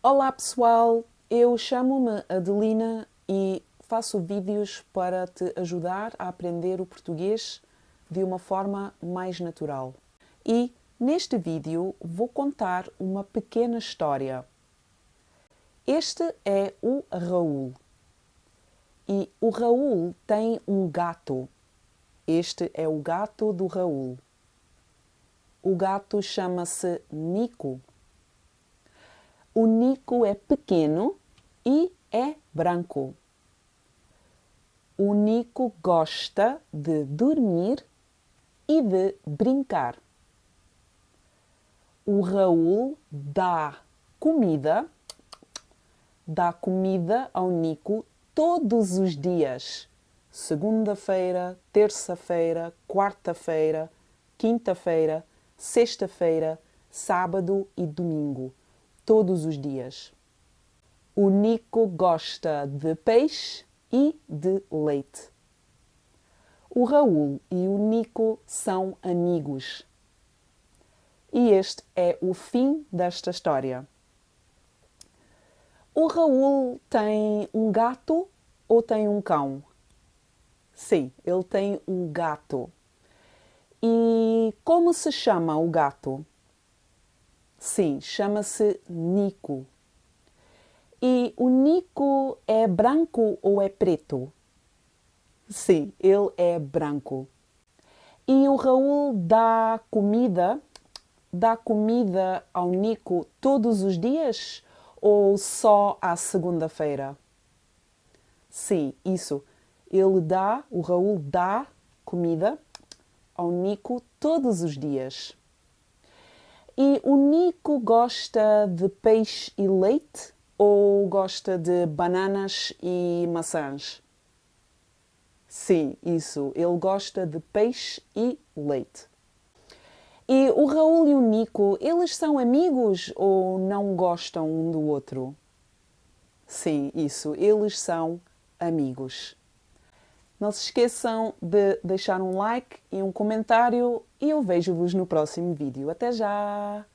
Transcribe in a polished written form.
Olá pessoal, eu chamo-me Adelina e faço vídeos para te ajudar a aprender o português de uma forma mais natural. E neste vídeo vou contar uma pequena história. Este é o Raul e o Raul tem um gato. Este é o gato do Raul. O gato chama-se Nico. O Nico é pequeno e é branco. O Nico gosta de dormir e de brincar. O Raul dá comida ao Nico todos os dias. Segunda-feira, terça-feira, quarta-feira, quinta-feira, sexta-feira, sábado e domingo. Todos os dias. O Nico gosta de peixe e de leite. O Raul e o Nico são amigos. E este é o fim desta história. O Raul tem um gato ou tem um cão? Sim, ele tem um gato. E como se chama o gato? Sim, chama-se Nico. E o Nico é branco ou é preto? Sim, ele é branco. E o Raul dá comida ao Nico todos os dias ou só à segunda-feira? Sim, isso. O Raul dá comida ao Nico todos os dias. E o Nico gosta de peixe e leite ou gosta de bananas e maçãs? Sim, isso. Ele gosta de peixe e leite. E o Raul e o Nico, eles são amigos ou não gostam um do outro? Sim, isso. Eles são amigos. Não se esqueçam de deixar um like e um comentário e eu vejo-vos no próximo vídeo. Até já!